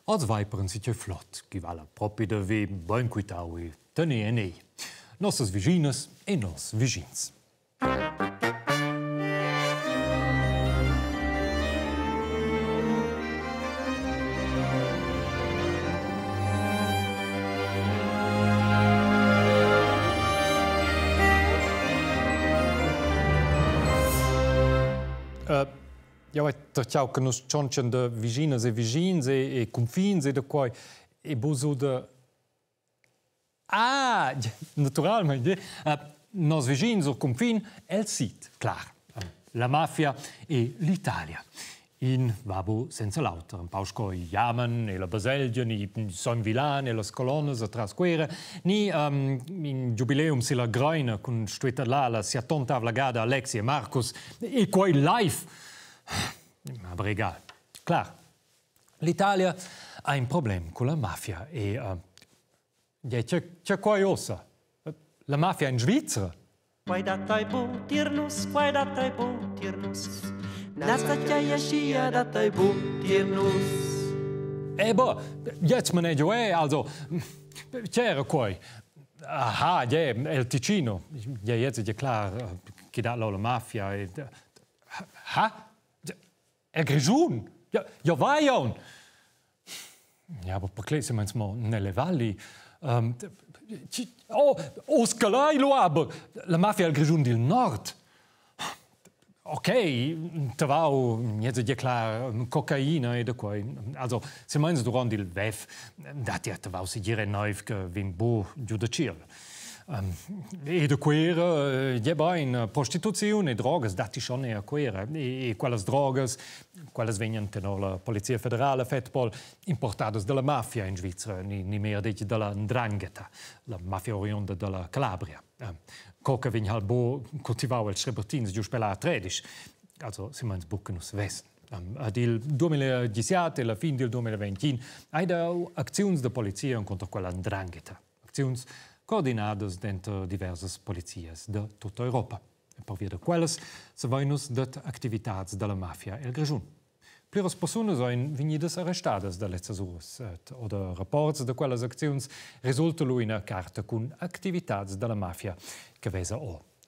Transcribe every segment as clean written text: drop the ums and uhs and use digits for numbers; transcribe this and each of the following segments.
Als Weiperen si flott, chi vala propi de ve ben cuitau e tenir en ei. Nossas viginas e nos vigins. Ja, ciao che nos cioncian de viginas e vigins e confins e de quai e boso de... Ah, naturalmente. Nos vigins o confin el sit, clar. La mafia e l'Italia. In vabo senza l'auto, un pausco i Yamen e la Baselgia, ni Son Vilan e las colonnes a trasquera, ni in jubileum si la groina con stueta là la si attonta vlagada Alexi e Marcus e quai live. Aber egal. Klar, l'Italia ha un problema con la mafia e c'è qua ossa. La mafia in Svizzera. Quai datai butirnus, quai datai butirnus. Nasta chiaia scia datai butirnus. Boh, jetzt maneggio also c'era quai. Aha, ja, El Ticino. Ja, jetzt ist ja klar, che da la mafia e ha? Grigiun? Ja, vai on. Ja, aber perché se mens mo nelle valli Oscalai lo aber la mafia al Grigiun del Nord. Ok, tavau jetzt ja klar Kokaina e de quai. Also, se mens durant il VEF, dat ja tavau si dire neuf che vin bo giudiciar. E de quera, in prostituzione e drogas, dati schon a quera. E quelles drogas, quelles vengono tenor la Polizia Federale, FETPOL, importadas dalla mafia in Svizzera, ni mehr dalla 'ndrangheta, la mafia oriunda dalla Calabria. Coca vegn halt bo coltivau els Schrebertins giù spela 13, also si mans buckenus Westen. Ad il 2017 e la fin del 2020 hai da acziuns de polizia contro quella 'ndrangheta. Acziuns coordinadas dentro diversas polizias de tutta Europa. E per via de quelles se venus det activitats de la mafia el Grigiun. Pluras personas sono venidas arrestadas da letzas uras, oder rapports de quelles acziuns resulta lui una carta con activitats de la mafia che vesa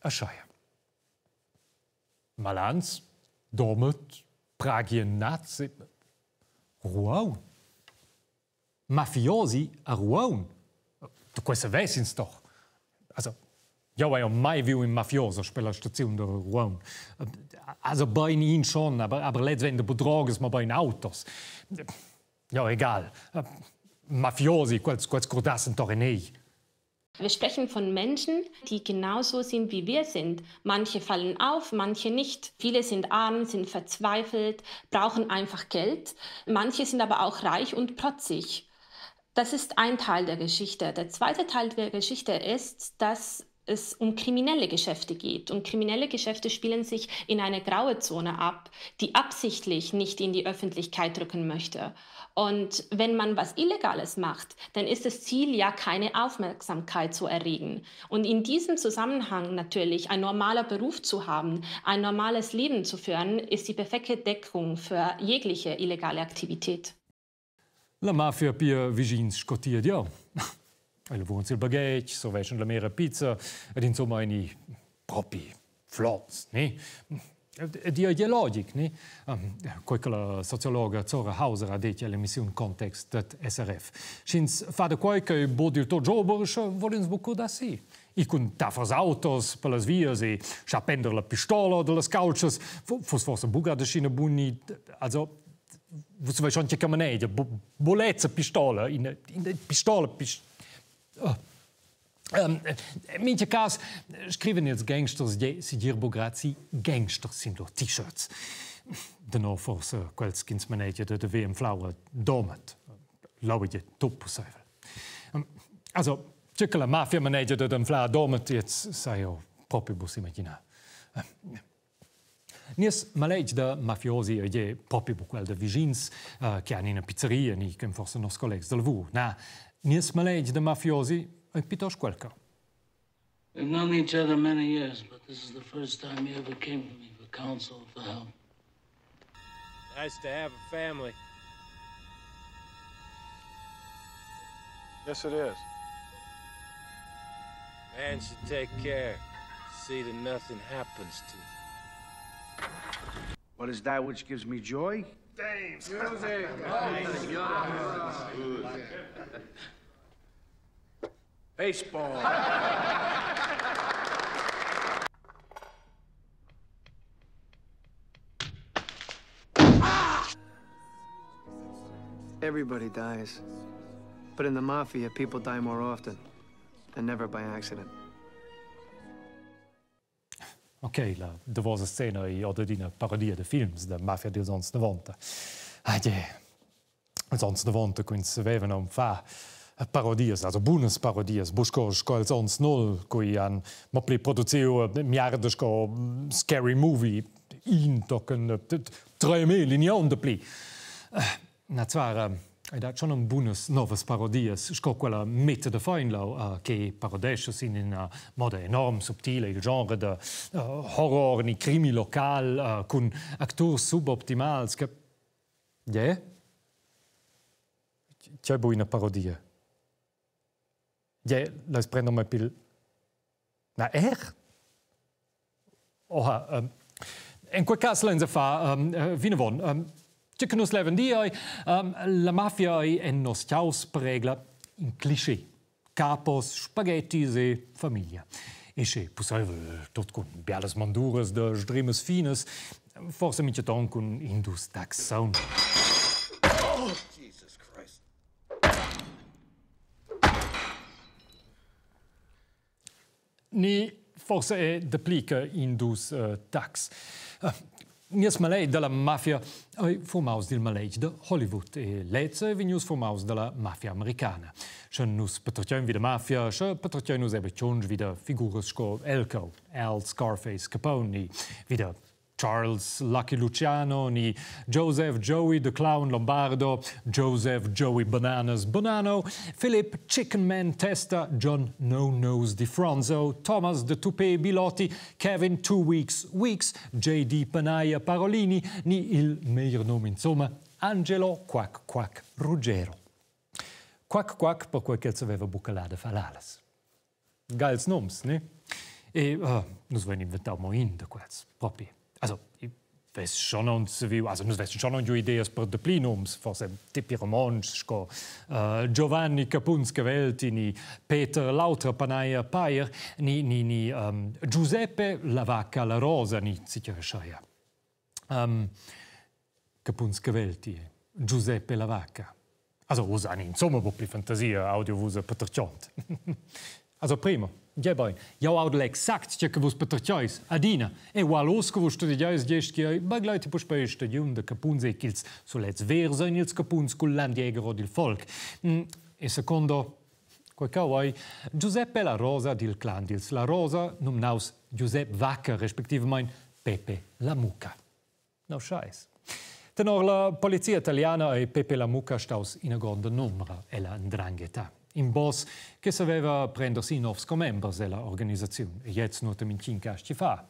a schaia. Malans, domet, pragien nats, Ruau. Mafiosi a Ruau. Du questa vessins doch. Also, ja, ich habe mai viu in mafioso per la stazione de Rouen. Also bei ihn schon, aber letztendlich bedroges ma bei in Autos. Ja, egal. Mafiosi, quels cordassen doch nicht. Wir sprechen von Menschen, die genauso sind, wie wir sind. Manche fallen auf, manche nicht. Viele sind arm, sind verzweifelt, brauchen einfach Geld. Manche sind aber auch reich und protzig. Das ist ein Teil der Geschichte. Der zweite Teil der Geschichte ist, dass es um kriminelle Geschäfte geht. Und kriminelle Geschäfte spielen sich in eine graue Zone ab, die absichtlich nicht in die Öffentlichkeit rücken möchte. Und wenn man was Illegales macht, dann ist das Ziel ja, keine Aufmerksamkeit zu erregen. Und in diesem Zusammenhang natürlich ein normaler Beruf zu haben, ein normales Leben zu führen, ist die perfekte Deckung für jegliche illegale Aktivität. La mafia pia vigins scotia ja. Ele vuons il baguette, sovescen la mera pizza, ed insomma ini propi flots, ne? Ed è logic, ne? Quel che la sociologa Zora Hauser ha detto all'emissione Context dat SRF. Schins fa de quai che bodil to jobers volens buco da si. I con tafas autos per las vias e schapender la pistola de las couches, fos forse buga de schina buni, also você vai schon che maneggio, bolezza pistola, in pistola, in minche cas scriven jetzt Gangsters, si dir grazie Gangsters sind doch T-Shirts. Denno forse quels kins maneggio de VM Flower domet, lauge toppusseivel. Also, c'è la mafia maneggio de den Flower domet, jetzt sai io proprio bus immaginar. Nies maleggi da mafiosi e proprio quel da vigins che hanno in pizzeria ni che forse nos colleghi del vu. Na, nies maleggi da mafiosi e piuttosto quel che. We've known each other many years, but this is the first time you ever came to me for counsel, for help. Nice to have a family. Yes, it is. Man should take care. See that nothing happens to you. What is that which gives me joy? Dames. Baseball. Everybody dies. But in the mafia, people die more often. And never by accident. Ok, la davosa scena è una parodia di film della mafia degli anni 90. Gli anni 90 quando si avevano fa parodie, also buone parodie, busco als anni 0, cui hanno produzione miliardi di scary movie, tocken 3.000 in de pli. Na zwar dat schon bunes novas parodies, sco quella mette de feinlau che parodesce sin in modo enorm subtile il genre de horror ni crimi local con actors suboptimals che c'è buona parodia. La prendo mai pil na in quel caso lenza fa vinevon c'è che nos leven di la mafia è nos chaos pregla in cliché capos spaghettis e famiglia e c'è possibile tot con bialas manduras de streames fines forse mica ton con indus taxon. Oh, Jesus Christ. Ni forse è deplica indus tax. Nies malei della mafia formaus del malei de Hollywood e lezze venius formaus della mafia americana. Schon nus patrocian wie de mafia, schon patrocian nus ebe chonj wie de figuras sco Elko, Al Scarface Capone, wie de Charles Lucky Luciano, ni Joseph Joey the Clown Lombardo, Joseph Joey Bananas Bonanno, Philip Chicken Man Testa, John No Nose Di Fronzo, Thomas the Toupé Bilotti, Kevin Two Weeks Weeks, J.D. Panaia Parolini, ni il meilleur nome insomma, Angelo Quack Quack Ruggero. Quack Quack per quel che aveva bucalada falales. Gals noms, ne? E nus ven inventau mo in de quels, proprio. Also, ich weiß schon uns wie, also nus weiß schon un Ideen per de plinums, forse tipi romansch, sco Giovanni Capunscavelti, ni Peter Lautra Panaia Paier, ni Giuseppe La Vacca La Rosa, ni sicher scheia. Capunscavelti, Giuseppe La Vacca. Also, usani insomma un po' più fantasia, audiovisa paterciont. Also, primo. Ja, boy. Ja, auch exakt, che vos paterciais adina. E walos che vos studiais gest che bagleiti po spe stadium de capunze kils solets versa in ils capuns col landjäger od il folk. E secondo quel cavoi Giuseppe La Rosa dil clan dils La Rosa num naus Giuseppe Vacca respektivmein Pepe La Mucca. No scheiß. Tenor la polizia italiana e Pepe La Mucca staus in a grande numera e la ndrangheta. In boss che sapeva prendersi novs comembers della organizzazione e jetzt nur in 5 anni fa.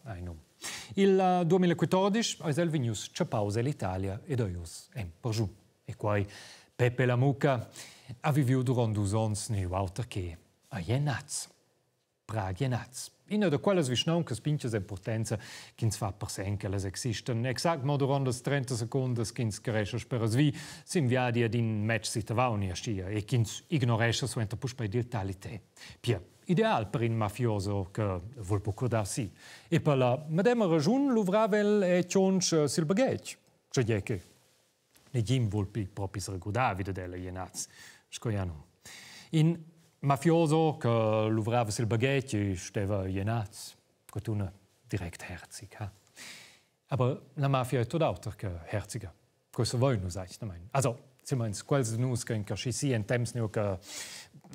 Il 2014 è il venius c'è pausa l'Italia ed oius en per giù. E qua Pepe La Mucca ha vivuto durante 2 anni nel auto che a Jenaz. Praga Jenaz. Ina de quelles visnau che spinches importanza ch'ins fa per sen che les existen. Exact mo durant 30 secondes ch'ins caresces per svi s'inviadi ad in match sitavauni a stia e ch'ins ignoresces suenta push bei dil talité. Pia, ideal per un mafioso che vuol pocordarsi. E per la medema ragione l'uvravel è chonch sil baghetg. Cioè che ne gim vuol pi propis regudavide della Jenaz. Scoiano. In mafioso che l'uvrava sil baghetg e steva Jenaz, cotuna direkt herzig. Aber la mafia è tot auter che herziger. Questo voi nu sagt, nein. Also, zumindest quels de nus che in casci en temps neo che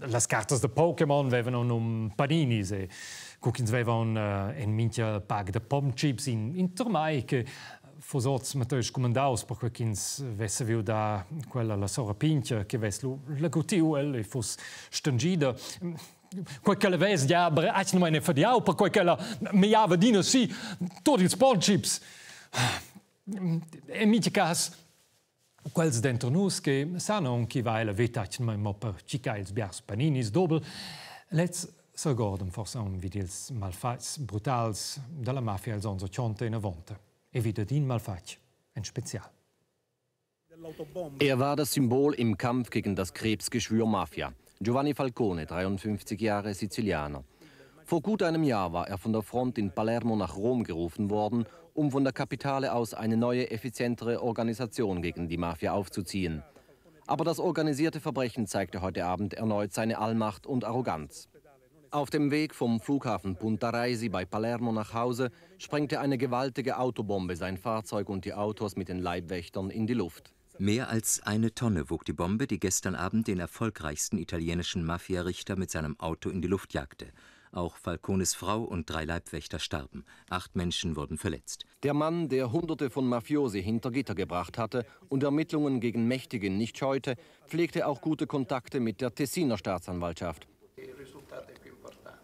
las cartas de Pokémon avevano panini e cucins avevano en mincha pack de pom chips in tormai che fosots mateix comandaus per quins vesse viu da quella la sora pincha che ves la gutiu e fos stangida quel che le ves ja aber ach non ne fadiau per quel che la mi ava dina si tot ils pom chips e mi cas Quels d'entre nus che sanno chi va la vetachen mai mo per cicails biars paninis dobel, let's s'agordem forse un vidils malfats brutals dalla mafia als onze 80 in avonte. E wieder din malfach, ein Spezial. Er war das Symbol im Kampf gegen das Krebsgeschwür Mafia. Giovanni Falcone, 53 Jahre, Sizilianer. Vor gut einem Jahr war er von der Front in Palermo nach Rom gerufen worden, um von der Kapitale aus eine neue, effizientere Organisation gegen die Mafia aufzuziehen. Aber das organisierte Verbrechen zeigte heute Abend erneut seine Allmacht und Arroganz. Auf dem Weg vom Flughafen Punta Raisi bei Palermo nach Hause sprengte eine gewaltige Autobombe sein Fahrzeug und die Autos mit den Leibwächtern in die Luft. Mehr als 1 Tonne wog die Bombe, die gestern Abend den erfolgreichsten italienischen Mafia-Richter mit seinem Auto in die Luft jagte. Auch Falcones Frau und 3 Leibwächter starben. 8 Menschen wurden verletzt. Der Mann, der Hunderte von Mafiosi hinter Gitter gebracht hatte und Ermittlungen gegen Mächtige nicht scheute, pflegte auch gute Kontakte mit der Tessiner Staatsanwaltschaft.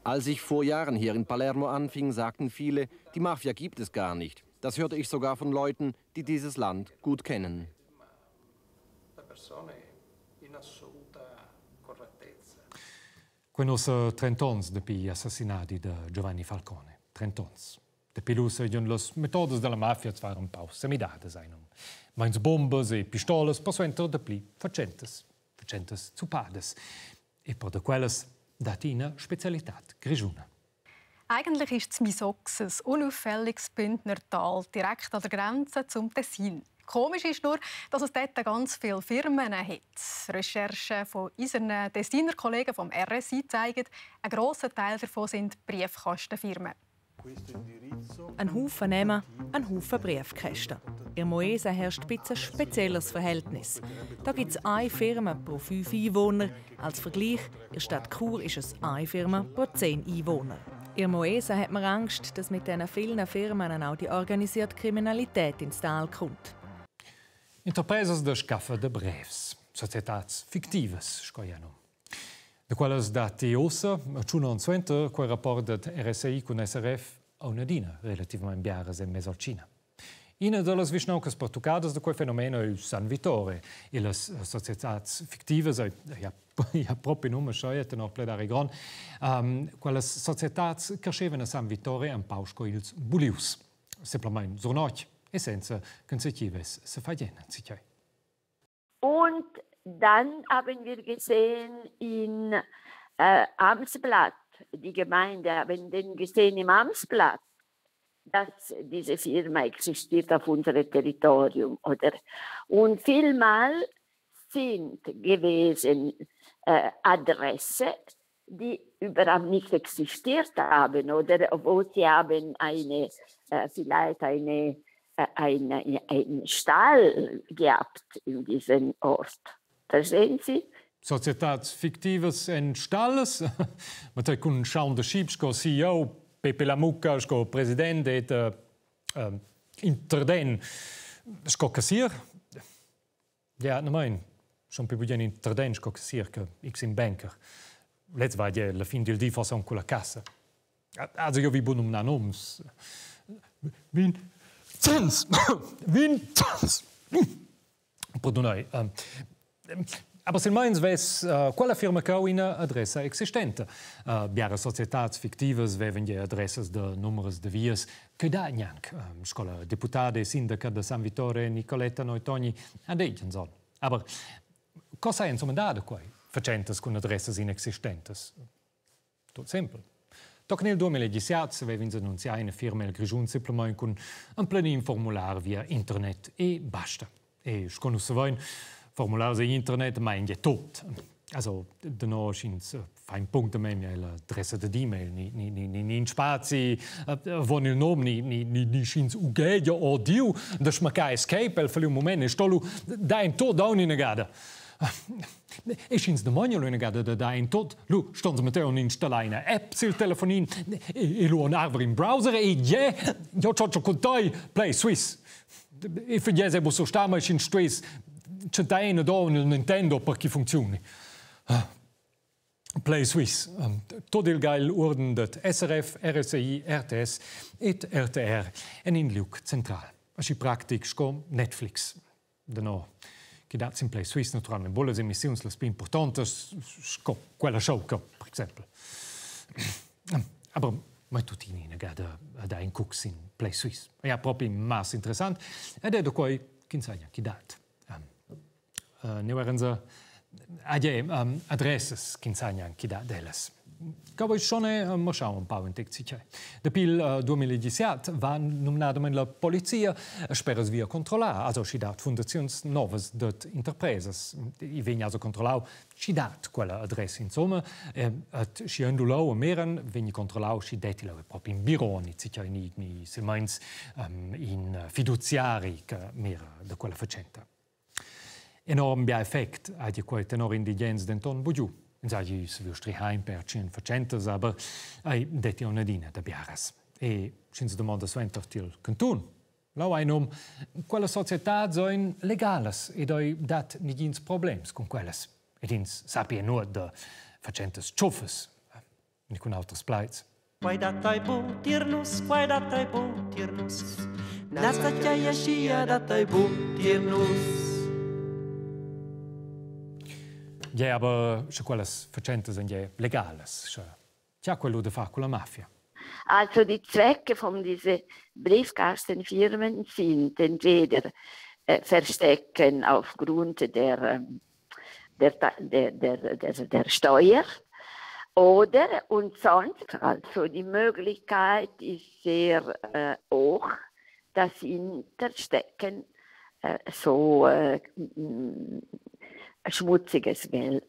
Als ich vor Jahren hier in Palermo anfing, sagten viele, die Mafia gibt es gar nicht. Das hörte ich sogar von Leuten, die dieses Land gut kennen. Quei 30 ans depi assassinati de Giovanni Falcone. 30 ans. Depi lu segion las metodes della mafia zwar un pau semidades einum. Meins bombes e pistoles posuenter depli facentes zupades. E per de quelles datina Spezialität Grigiuna. Eigentlich ist es Misox ein unauffälliges Bündner Tal, direkt an der Grenze zum Tessin. Komisch ist nur, dass es dort ganz viele Firmen hat. Recherchen von unseren Tessiner Kollegen vom RSI zeigen, ein grosser Teil davon sind Briefkastenfirmen. Ein Haufen Namen, ein Haufen Briefkästen. In Moesa herrscht ein spezielles Verhältnis. Da gibt es eine Firma pro 5 Einwohner. Als Vergleich, in der Stadt Chur ist es eine Firma pro 10 Einwohner. In Moesa hat man Angst, dass mit diesen vielen Firmen auch die organisierte Kriminalität ins Tal kommt. Interpresas de scaffa de brevs, societats fictivas, scoiano. De quelles dati ossa, ciuno on suenter, quel rapport det RSI con SRF a una dina, relativamente biaras en mesolcina. Ina de las visnaucas portucadas de quel fenomeno è San Vittore, e las societats fictivas, ja proprio nome scoiet, no pledare gron, quelles societats crescevan a San Vittore un pau scoils bulius, simplement zornoch. Essenza Consecutives se vergehen. Und dann haben wir gesehen in Amsblatt, die Gemeinde haben dann gesehen im Amsblatt, dass diese Firma existiert auf unserem Territorium. Oder? Und vielmal sind gewesen Adressen, die überhaupt nicht existiert haben oder wo sie haben vielleicht einen Stall gehabt in diesem Ort. Verstehen Sie? Societats fictivas en stalles. Man hat kun schauen de Schiebs go CEO, Pepe Lamucca, go President et Interden, go Kassier. Ja, ne mein, schon più bien Interden go Kassier che X in Banker. Let's war ja la fin del di façon con la cassa. Also io vi bonum nanoms. Vincenz! Perdonai. Aber se meins ves quella firma che ha una adressa existente. Biara societats fictivas veven je adressas de numeros de vias che da gnanc. Scola deputada e sindaca de San Vittore Nicoletta Noitogni adegen son. Aber cosa è insomma da quei facentes con adressas inexistentes? Tot simpel. Doc nel 2017 avevano annunziato una firma il Grigiun semplicemente con un planin formular via internet e basta. E sconoscevano formular via internet, ma è tutto. Also, da no scheint fein punto mehr l'adresse d'e-mail, ni in spazi, von il nome, ni scheint ugedia o diu, da schmacca escape, el fali un moment, e stolu da in tot da una gada. E scheint de manio una gada da in tot, lu stonz Matteo installare una app sul telefonin, e lu un arver in browser, e io c'ho contai Play Swiss. E for jese bo so sta ma scheint Swiss, c'è da una da un Nintendo per chi funzioni. Play Swiss. Tot il geil orden dat SRF, RSI, RTS et RTR en in Luc Central. Als je praktisch kom Netflix. Dano. che da in Play Suisse naturalmente bolle emissioni le più importanti quella show per esempio. Aber mai tutti in negada da in cooks in Play Suisse. È proprio mas interessante ed è da cui che insegna chi dat. Ne erano adresses che insegna chi da delas. Come schon ma schauen un po' in teczice. Dopo il 2017 va nominata la polizia speras via controllare, also si dat fundazions novas dat interpreses. I vegna also controllau si dat quella adressa insomma at si andulau a meren vegni controllau si detilo proprio in bironi zicia in se meins in fiduciari che mera da quella facenta. Enorm bia effekt a di quei tenor indigens denton bugiu. Insomma, si vuoi heim per 100%, aber detti una dina da biaras. E si domanda suenter til cantun. Lau ein quella società sono legales e doi dat nigins problems con quelles. Ed ins sapia nur da facentes ciuffes, ni con alters pleits. Quai datai butirnus, nasta chiaia scia datai butirnus. Ja, aber schon quelles facentes sind ja legales. Tja, quello da fa con la mafia. Also die Zwecke von diesen Briefkastenfirmen sind entweder Verstecken aufgrund der Steuer oder und sonst. Also die Möglichkeit ist sehr hoch, dass sie hinterstecken so schmutziges Geld.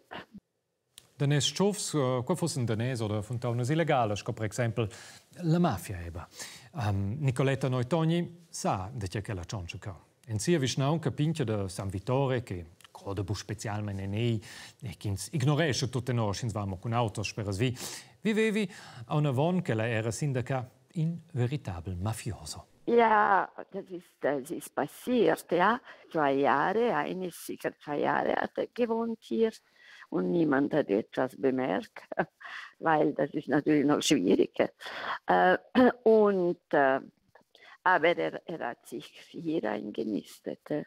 Danes Schuffs, qua fossen danes oder von taunas illegales, come per esempio la mafia eba. Nicoletta Noitogni sa de che la chance ca. En sia visnau capincha de San Vittore che coda bu specialmente nei e kins ignoresce tutte nos ins vamo con autos per vi vivevi a una von che la era sindaca in veritabel mafioso. Ja, das ist passiert, ja. 2 Jahre, sicher 2 Jahre hat er gewohnt hier und niemand hat etwas bemerkt, weil das ist natürlich noch schwieriger. Aber er hat sich hier eingenistet.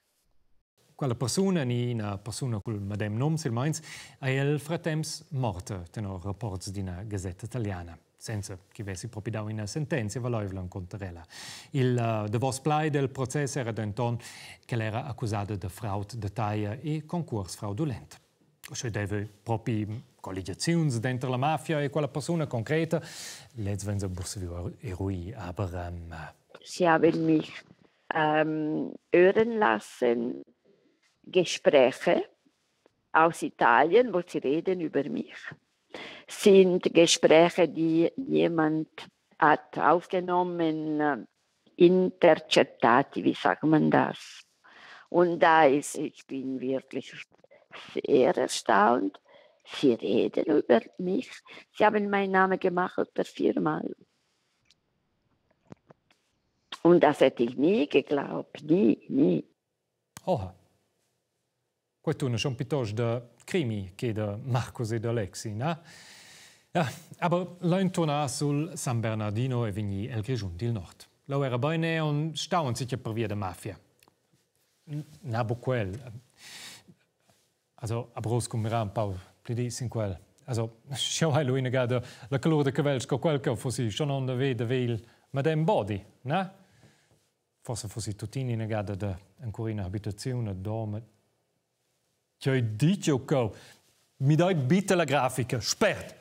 Quella persona, una persona col medem nom, sil meins, è il fratems morta, tenor rapports di una gazzetta italiana. Senza che avessi proprio dato una sentenza, valevano contarela. Il devos play del processo era denton che era accusata di fraude de taia e concorso fraudolento. Cioè deve proprio collegiazioni dentro la mafia e quella persona concreta, jetzt wenn sie bussi erui, aber Sie haben mich hören lassen, Gespräche aus Italien, wo sie reden über mich. Sind Gespräche, die jemand hat aufgenommen, intercettati, wie sagt man das? Und ich bin wirklich sehr erstaunt. Sie reden über mich. Sie haben meinen Namen gemacht per 4-mal. Und das hätte ich nie geglaubt, nie. Oha. Questo è schon piuttosto da crimi che da Marcos e da Alexi, no? Ja, aber leun torna sul San Bernardino e vigni el Grigiun del Nord. Lo era bene und staun sich per via der Mafia. Nabo quel. Also, abros cum era un po' plidis in quel. Also, schau hai lui negada la calore de cavels co quel che fossi schon on da il madame body, no? Forse fossi tutini negada da ancora in abitazione dorme. Che dice che mi dai bitte la grafica, spert.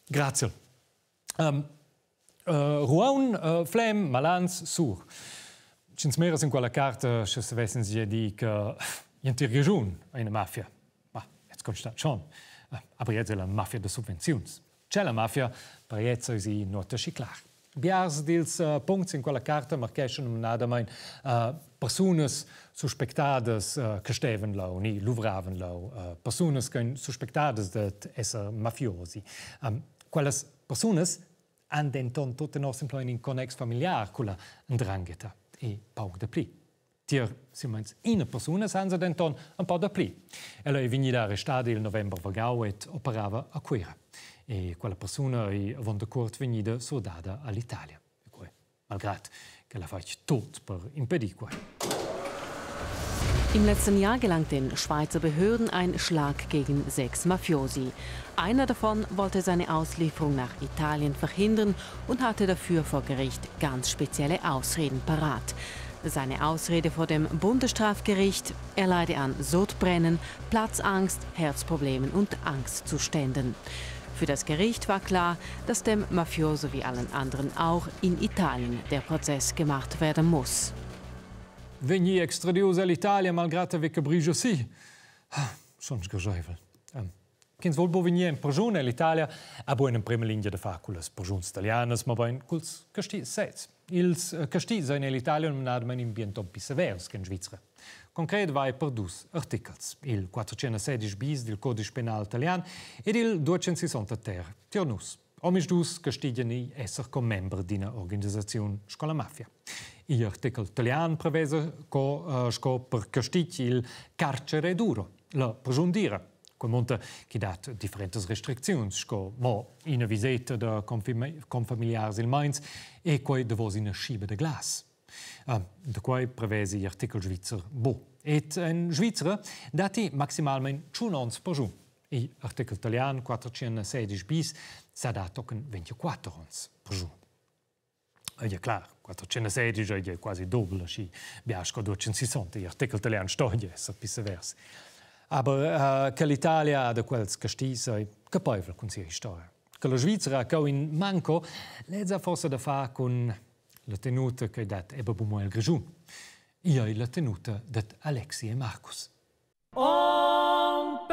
Grazie. Rouen, Flem, Malans, Sur. C'è mera in quella carta, se sapessero si di che in Tirgiun è una mafia. Ma, jetzt constat schon. Aber jetzt è la mafia de subvenzions. C'è la mafia, per jetzt si nota si clar. Biars dils punts in quella carta marcheschen nada mein personas suspectadas che steven lau, ni luvraven lau, personas che suspectadas de esser mafiosi. Quelles personas han denton tutte nos in connex familiar con la ndrangheta e pauc de pli. Tier, si meins, ina persona sanza denton un po' de pli. Ella è venuta arrestata il novembre vagau et operava a Quera. E quella persona è von cort venuta soldata all'Italia. Malgrado che la faccia tutto per impedire quello. Im letzten Jahr gelang den Schweizer Behörden ein Schlag gegen 6 Mafiosi. Einer davon wollte seine Auslieferung nach Italien verhindern und hatte dafür vor Gericht ganz spezielle Ausreden parat. Seine Ausrede vor dem Bundesstrafgericht: er leide an Sodbrennen, Platzangst, Herzproblemen und Angstzuständen. Für das Gericht war klar, dass dem Mafioso wie allen anderen auch in Italien der Prozess gemacht werden muss. Vegni extradius all'Italia malgrado che brigio sì. Sono sgorgevole. Kins vol bo venir in prigione all'Italia, a bo in prima linea de fa con le prigioni italiane, ma ben culs casti sets. Ils casti in all'Italia non hanno in ambiente più severo che in Svizzera. Concret vai per 2 articoli, il 416 bis del Codice Penale italiano ed il 260 ter Ternus. Omis dus castigliani esser come membro di una organizzazione scola mafia. L'articolo italiano prevede che per castigli il carcere duro, la prigioniera, che monta che dà differenti restrizioni, ma in una visita con familiari in Mainz e poi davos in una sciba di glass. Da cui prevede l'articolo svizzero bo. E in Svizzera dati maximalmente 2 anni per giorno. L'articolo italiano 416 bis sa dato con 24 anni per giorno. È chiaro, 416 è quasi doppio, si biasco 260, l'articolo italiano stoglie, è viceversa. Ma che l'Italia ha da quel castigli è capace con la storia. Che la Svizzera ha in manco, l'ha forse da fare con la tenuta che ha dato Ebbe Bumuel Grigiun. Io ho la tenuta di Alexi e Marcus. No,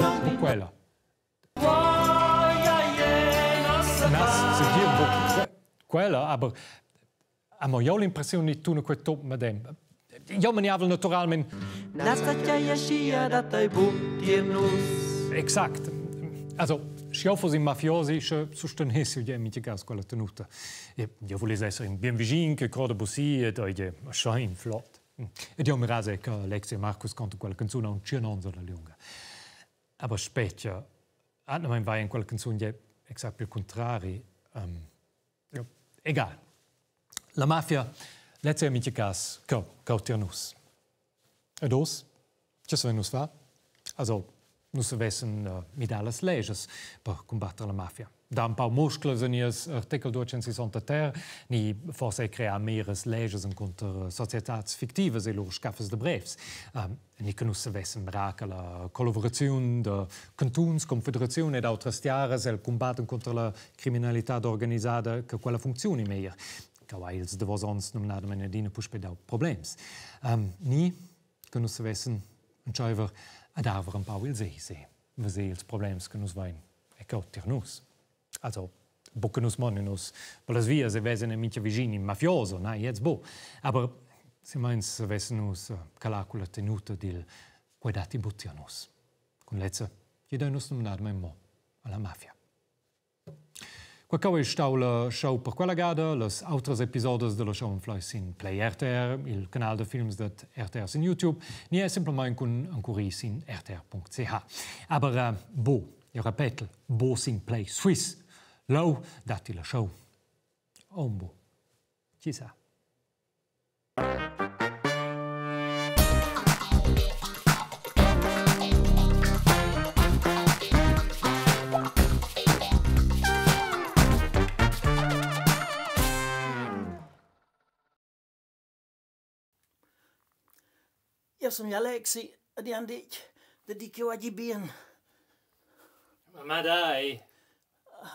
non quella. Quella, aber io ho l'impressione di tu quel top madem. Io me ne avevo naturalmente. Exakt. Also, se io fossi mafiosi, sostenessi io mi gas quella tenuta. Io volevo essere ben vicino, che croda bussi e io schein flott. E io mi rase che Alexi e Marcus canto quella canzone un cianonzo da lunga. Aber später, anche vai in quella canzone esatto il contrario. Egal. La mafia, letzte amici cas, Ternus. E dos, che se nus fa? Also, nus avessem mit alles leges per combattere la mafia. Da un po' muscoli in l'articolo 260 ter, ni forse crea meres leges contro società fictive e loro scaffes de brevs. Ni che nus avessem raca la collaborazione de cantons, confederazioni ed altre stiares el combatten contro la criminalità organizzata che quella funzioni meglio. Che ils de vos ons non hanno eine dine puspedau problems. Ni che nus avessem entscheiver ad aver un po' il se. Wir sehen els problems che nus vain e cautir nus. Also, bocca nus monenus, per las vias e vesen mica vicini mafioso, na, jetzt bo. Aber se meins vesen nus calacula tenuta dil quedati buttianus. Con lezza, jeder nus nominat mai mo alla mafia. Quacau è stau la show per quella gada, les autres episodes della show in Fleiss in Play RTR, il canal de films dat RTR in YouTube, ni è semplicemente con ancuris in rtr.ch. Aber bo, io ripeto, bo sin Play Swiss. Lau dati la show. Ombo. Chissà. Io sono Alexi e di Andic, dedico oggi bien. Ma dai!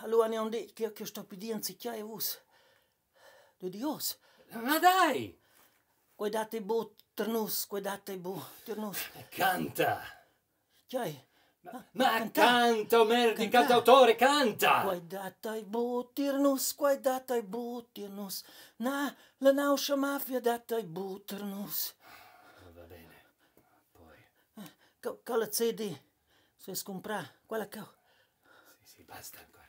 Allora ne ho detto che sto pedendo se c'è us. De Dios. Ma dai! Guardate bo Ternus, guardate bo Ternus. Canta! C'è? Ma canta, merda, cantautore, canta! Guardate bo Ternus, guardate bo Ternus. Na, la nauscia mafia date bo Ternus. Va bene. Poi. Quella CD, se scompra, quella che... Sì, basta ancora.